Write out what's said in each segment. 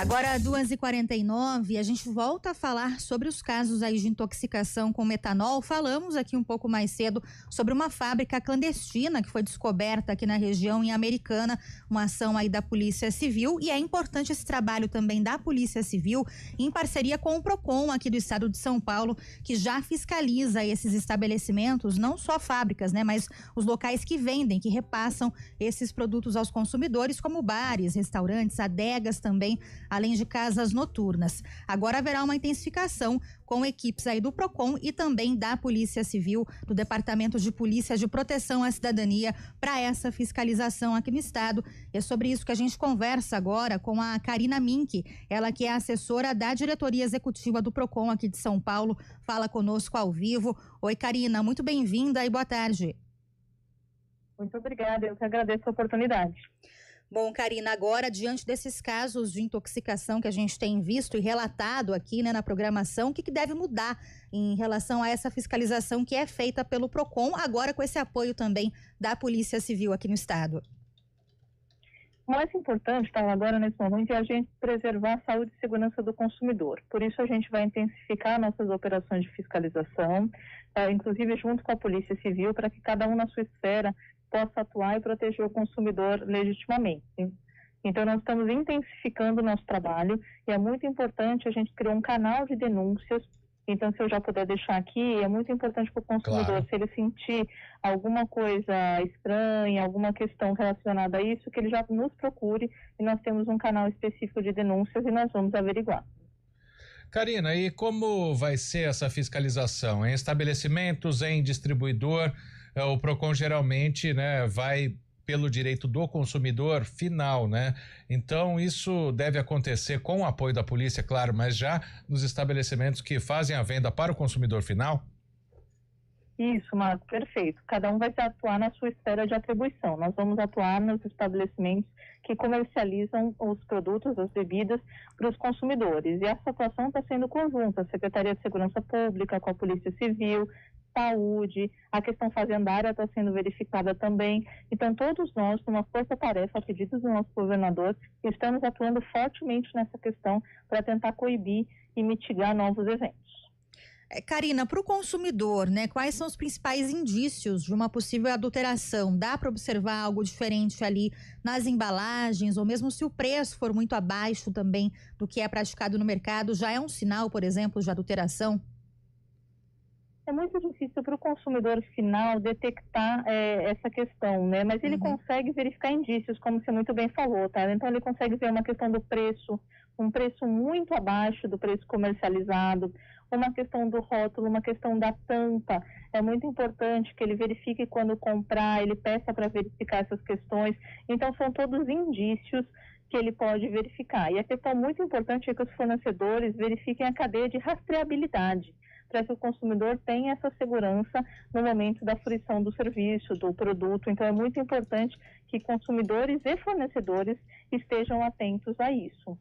Agora, 2h49, a gente volta a falar sobre os casos aí de intoxicação com metanol. Falamos aqui um pouco mais cedo sobre uma fábrica clandestina que foi descoberta aqui na região, em Americana, uma ação aí da Polícia Civil, e é importante esse trabalho também da Polícia Civil, em parceria com o PROCON aqui do estado de São Paulo, que já fiscaliza esses estabelecimentos, não só fábricas, né, mas os locais que vendem, que repassam esses produtos aos consumidores, como bares, restaurantes, adegas também, além de casas noturnas. Agora haverá uma intensificação com equipes aí do PROCON e também da Polícia Civil, do Departamento de Polícia de Proteção à Cidadania, para essa fiscalização aqui no estado. E é sobre isso que a gente conversa agora com a Karina Mink, ela que é assessora da Diretoria Executiva do PROCON aqui de São Paulo, fala conosco ao vivo. Oi, Karina, muito bem-vinda e boa tarde. Muito obrigada, eu que agradeço a oportunidade. Bom, Karina, agora, diante desses casos de intoxicação que a gente tem visto e relatado aqui, né, na programação, o que deve mudar em relação a essa fiscalização que é feita pelo PROCON, agora com esse apoio também da Polícia Civil aqui no estado? O mais importante, agora nesse momento, é a gente preservar a saúde e segurança do consumidor. Por isso a gente vai intensificar nossas operações de fiscalização, inclusive junto com a Polícia Civil, para que cada um na sua esfera possa atuar e proteger o consumidor legitimamente. Então, nós estamos intensificando o nosso trabalho e é muito importante a gente criar um canal de denúncias. Então, se eu já puder deixar aqui, é muito importante para o consumidor, claro, se ele sentir alguma coisa estranha, alguma questão relacionada a isso, que ele já nos procure e nós temos um canal específico de denúncias e nós vamos averiguar. Karina, e como vai ser essa fiscalização? Em estabelecimentos, em distribuidor? O PROCON geralmente, né, vai pelo direito do consumidor final, né? Então isso deve acontecer com o apoio da polícia, claro, mas já nos estabelecimentos que fazem a venda para o consumidor final? Isso, Marco, perfeito. Cada um vai atuar na sua esfera de atribuição. Nós vamos atuar nos estabelecimentos que comercializam os produtos, as bebidas, para os consumidores. E essa atuação está sendo conjunta, a Secretaria de Segurança Pública, com a Polícia Civil, saúde, a questão fazendária está sendo verificada também. Então, todos nós, numa força-tarefa, a pedido do nosso governador, estamos atuando fortemente nessa questão para tentar coibir e mitigar novos eventos. Karina, para o consumidor, né, quais são os principais indícios de uma possível adulteração? Dá para observar algo diferente ali nas embalagens, ou mesmo se o preço for muito abaixo também do que é praticado no mercado, já é um sinal, por exemplo, de adulteração? É muito difícil para o consumidor final detectar essa questão, né? Mas ele consegue verificar indícios, como você muito bem falou, tá? Então ele consegue ver uma questão do preço, um preço muito abaixo do preço comercializado, uma questão do rótulo, uma questão da tampa. É muito importante que ele verifique quando comprar, ele peça para verificar essas questões. Então são todos indícios que ele pode verificar. E a questão muito importante é que os fornecedores verifiquem a cadeia de rastreabilidade, para que o consumidor tenha essa segurança no momento da fruição do serviço, do produto. Então é muito importante que consumidores e fornecedores estejam atentos a isso.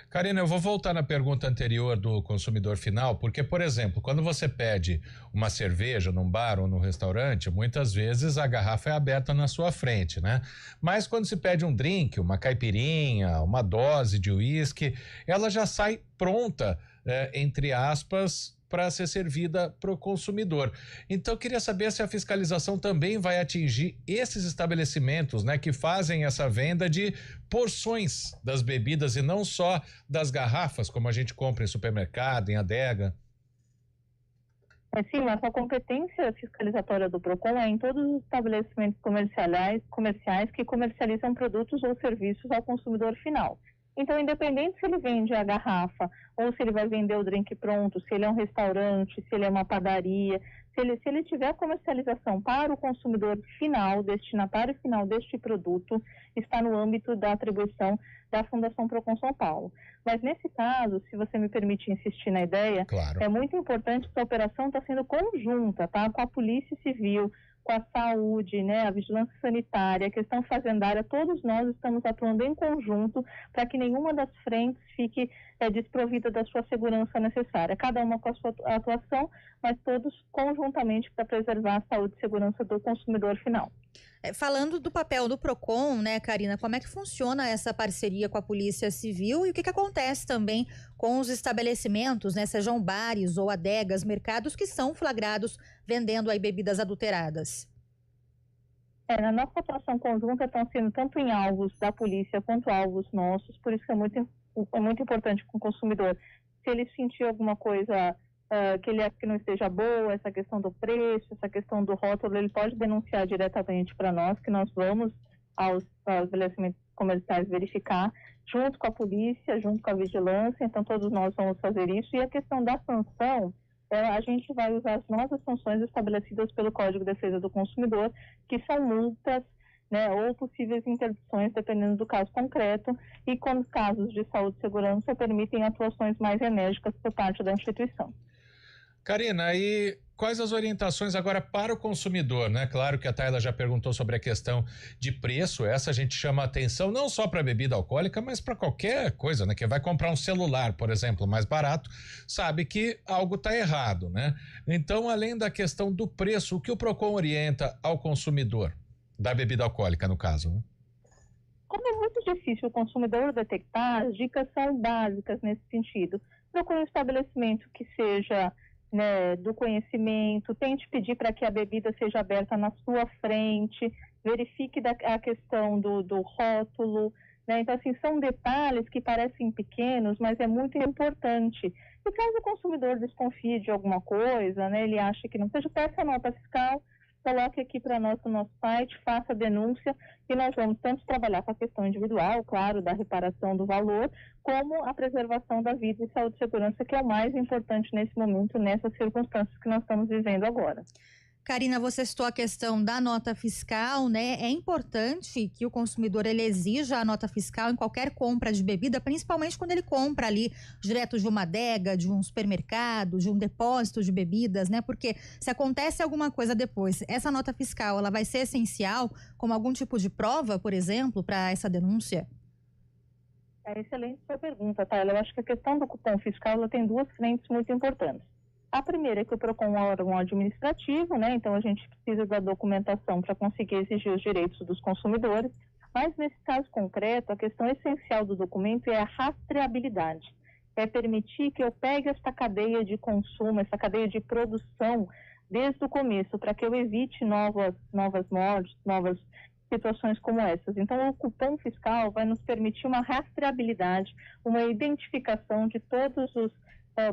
Karina, eu vou voltar na pergunta anterior do consumidor final, porque, por exemplo, quando você pede uma cerveja num bar ou num restaurante, muitas vezes a garrafa é aberta na sua frente, né? Mas quando se pede um drink, uma caipirinha, uma dose de uísque, ela já sai pronta, entre aspas, para ser servida para o consumidor. Então, eu queria saber se a fiscalização também vai atingir esses estabelecimentos, né, que fazem essa venda de porções das bebidas e não só das garrafas, como a gente compra em supermercado, em adega. Sim, mas a competência fiscalizatória do PROCON é em todos os estabelecimentos comerciais que comercializam produtos ou serviços ao consumidor final. Então, independente se ele vende a garrafa ou se ele vai vender o drink pronto, se ele é um restaurante, se ele é uma padaria, se ele tiver comercialização para o consumidor final, destinatário final deste produto, está no âmbito da atribuição da Fundação PROCON São Paulo. Mas nesse caso, se você me permite insistir na ideia, claro, é muito importante que a operação está sendo conjunta, tá? Com a Polícia Civil, com a saúde, né, a vigilância sanitária, a questão fazendária, todos nós estamos atuando em conjunto para que nenhuma das frentes fique desprovida da sua segurança necessária. Cada uma com a sua atuação, mas todos conjuntamente para preservar a saúde e segurança do consumidor final. Falando do papel do PROCON, né, Karina, como é que funciona essa parceria com a Polícia Civil e o que acontece também com os estabelecimentos, né, sejam bares ou adegas, mercados que são flagrados vendendo aí bebidas adulteradas? Na nossa atuação conjunta estão sendo tanto em alvos da polícia quanto alvos nossos, por isso que é muito importante com o consumidor, se ele sentir alguma coisa que ele acha que não esteja boa, essa questão do preço, essa questão do rótulo, ele pode denunciar diretamente para nós, que nós vamos aos estabelecimentos comerciais verificar, junto com a polícia, junto com a vigilância, então todos nós vamos fazer isso. E a questão da sanção, a gente vai usar as nossas sanções estabelecidas pelo Código de Defesa do Consumidor, que são multas, né, ou possíveis interdições, dependendo do caso concreto, e quando casos de saúde e segurança permitem atuações mais enérgicas por parte da instituição. Karina, e quais as orientações agora para o consumidor, né? Claro que a Tayla já perguntou sobre a questão de preço, essa a gente chama a atenção não só para bebida alcoólica, mas para qualquer coisa, né? Que vai comprar um celular, por exemplo, mais barato, sabe que algo está errado, né? Então, além da questão do preço, o que o PROCON orienta ao consumidor da bebida alcoólica, no caso, né? Como é muito difícil o consumidor detectar, as dicas são básicas nesse sentido. Procure um estabelecimento que seja, né, do conhecimento, tente pedir para que a bebida seja aberta na sua frente, verifique a questão do rótulo, né? Então, assim, são detalhes que parecem pequenos, mas é muito importante. E caso o consumidor desconfie de alguma coisa, né, ele acha que não seja, peça a nota fiscal, coloque aqui para nós no nosso site, faça a denúncia e nós vamos tanto trabalhar com a questão individual, claro, da reparação do valor, como a preservação da vida e saúde e segurança, que é o mais importante nesse momento, nessas circunstâncias que nós estamos vivendo agora. Karina, você citou a questão da nota fiscal, né? É importante que o consumidor ele exija a nota fiscal em qualquer compra de bebida, principalmente quando ele compra ali direto de uma adega, de um supermercado, de um depósito de bebidas, né? Porque se acontece alguma coisa depois, essa nota fiscal, ela vai ser essencial como algum tipo de prova, por exemplo, para essa denúncia? É excelente sua pergunta, Tayla. Eu acho que a questão do cupom fiscal ela tem duas frentes muito importantes. A primeira é que o PROCON é um órgão administrativo, né? Então a gente precisa da documentação para conseguir exigir os direitos dos consumidores, mas nesse caso concreto, a questão essencial do documento é a rastreabilidade. É permitir que eu pegue essa cadeia de consumo, essa cadeia de produção desde o começo, para que eu evite novas mortes, novas situações como essas. Então, o cupom fiscal vai nos permitir uma rastreabilidade, uma identificação de todos os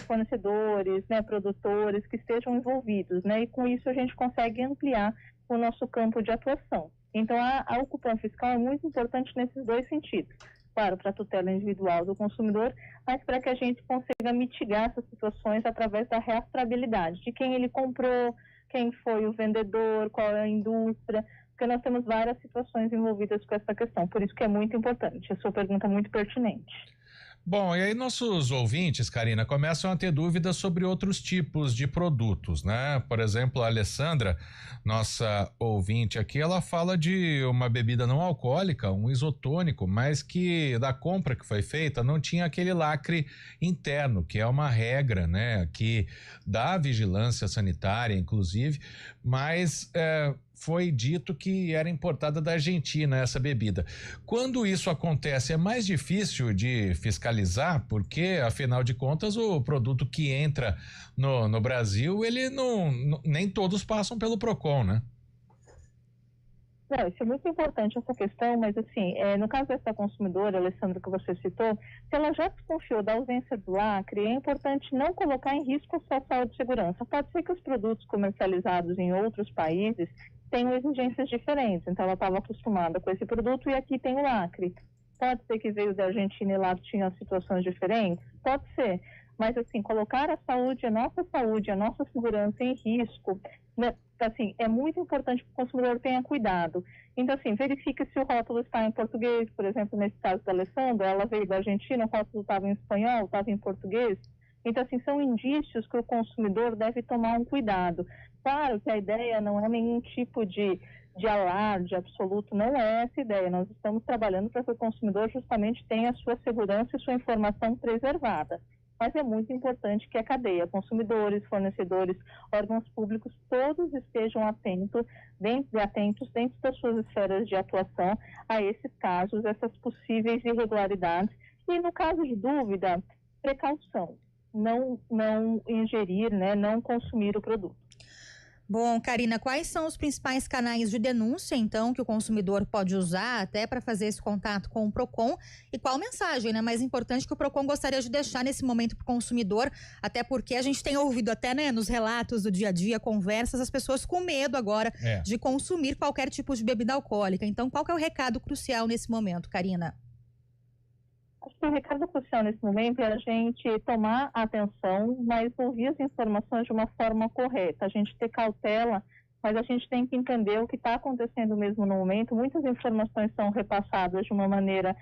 fornecedores, né, produtores que estejam envolvidos, né, e com isso a gente consegue ampliar o nosso campo de atuação. Então, o cupom fiscal é muito importante nesses dois sentidos. Claro, para a tutela individual do consumidor, mas para que a gente consiga mitigar essas situações através da rastreabilidade, de quem ele comprou, quem foi o vendedor, qual é a indústria, porque nós temos várias situações envolvidas com essa questão, por isso que é muito importante. A sua pergunta é muito pertinente. Bom, e aí nossos ouvintes, Karina, começam a ter dúvidas sobre outros tipos de produtos, né? Por exemplo, a Alessandra, nossa ouvinte aqui, ela fala de uma bebida não alcoólica, um isotônico, mas que da compra que foi feita não tinha aquele lacre interno, que é uma regra, né? Que da vigilância sanitária, inclusive, mas foi dito que era importada da Argentina essa bebida. Quando isso acontece, é mais difícil de fiscalizar, porque, afinal de contas, o produto que entra no Brasil, ele nem todos passam pelo PROCON, né? Não, isso é muito importante essa questão, mas assim, no caso dessa consumidora, Alessandra, que você citou, se ela já desconfiou da ausência do lacre, é importante não colocar em risco a sua saúde e segurança. Pode ser que os produtos comercializados em outros países tenham exigências diferentes, então ela estava acostumada com esse produto e aqui tem o lacre. Pode ser que veio da Argentina e lá tinha situações diferentes? Pode ser, mas assim, colocar a nossa segurança em risco, né? Assim, é muito importante que o consumidor tenha cuidado. Então, assim, verifique se o rótulo está em português, por exemplo, nesse caso da Alessandra, ela veio da Argentina, o rótulo estava em espanhol, estava em português. Então, assim, são indícios que o consumidor deve tomar um cuidado. Claro que a ideia não é nenhum tipo de alarde absoluto, não é essa a ideia. Nós estamos trabalhando para que o consumidor justamente tenha a sua segurança e sua informação preservada. mas é muito importante que a cadeia, consumidores, fornecedores, órgãos públicos, todos estejam atentos dentro das suas esferas de atuação a esses casos, essas possíveis irregularidades. E no caso de dúvida, precaução, não ingerir, né, não consumir o produto. Bom, Karina, quais são os principais canais de denúncia, então, que o consumidor pode usar até para fazer esse contato com o PROCON? E qual mensagem, né, mais importante que o PROCON gostaria de deixar nesse momento para o consumidor? Até porque a gente tem ouvido até, né, nos relatos do dia a dia, conversas, as pessoas com medo agora de consumir qualquer tipo de bebida alcoólica. Então, qual que é o recado crucial nesse momento, Karina? Acho que o recado crucial nesse momento é a gente tomar atenção, mas ouvir as informações de uma forma correta, a gente ter cautela, mas a gente tem que entender o que está acontecendo mesmo no momento. Muitas informações são repassadas de uma maneira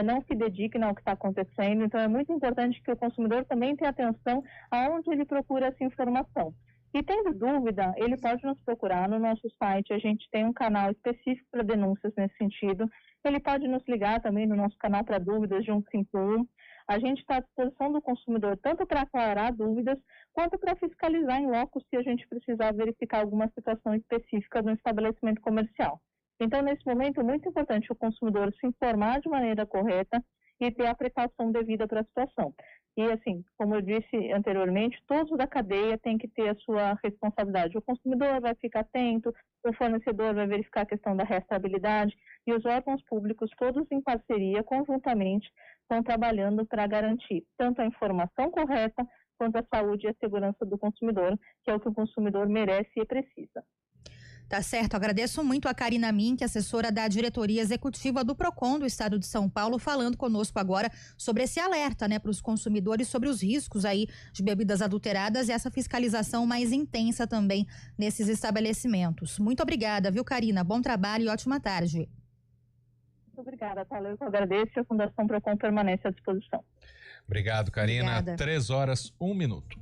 não fidedigna ao que está acontecendo, então é muito importante que o consumidor também tenha atenção aonde ele procura essa informação. E tendo dúvida, ele pode nos procurar no nosso site, a gente tem um canal específico para denúncias nesse sentido. Ele pode nos ligar também no nosso canal para dúvidas de 151. A gente está à disposição do consumidor tanto para aclarar dúvidas, quanto para fiscalizar em loco se a gente precisar verificar alguma situação específica do estabelecimento comercial. Então, nesse momento, é muito importante o consumidor se informar de maneira correta e ter a precaução devida para a situação. E, assim, como eu disse anteriormente, todos da cadeia têm que ter a sua responsabilidade. O consumidor vai ficar atento, o fornecedor vai verificar a questão da rastreabilidade e os órgãos públicos, todos em parceria, conjuntamente, estão trabalhando para garantir tanto a informação correta quanto a saúde e a segurança do consumidor, que é o que o consumidor merece e precisa. Tá certo, agradeço muito a Karina Mink, assessora da diretoria executiva do PROCON do estado de São Paulo, falando conosco agora sobre esse alerta, né, para os consumidores sobre os riscos aí de bebidas adulteradas e essa fiscalização mais intensa também nesses estabelecimentos. Muito obrigada, viu, Karina? Bom trabalho e ótima tarde. Muito obrigada, Paulo. Eu agradeço e a Fundação PROCON permanece à disposição. Obrigado, Karina. Obrigada. 3 horas, 1 minuto.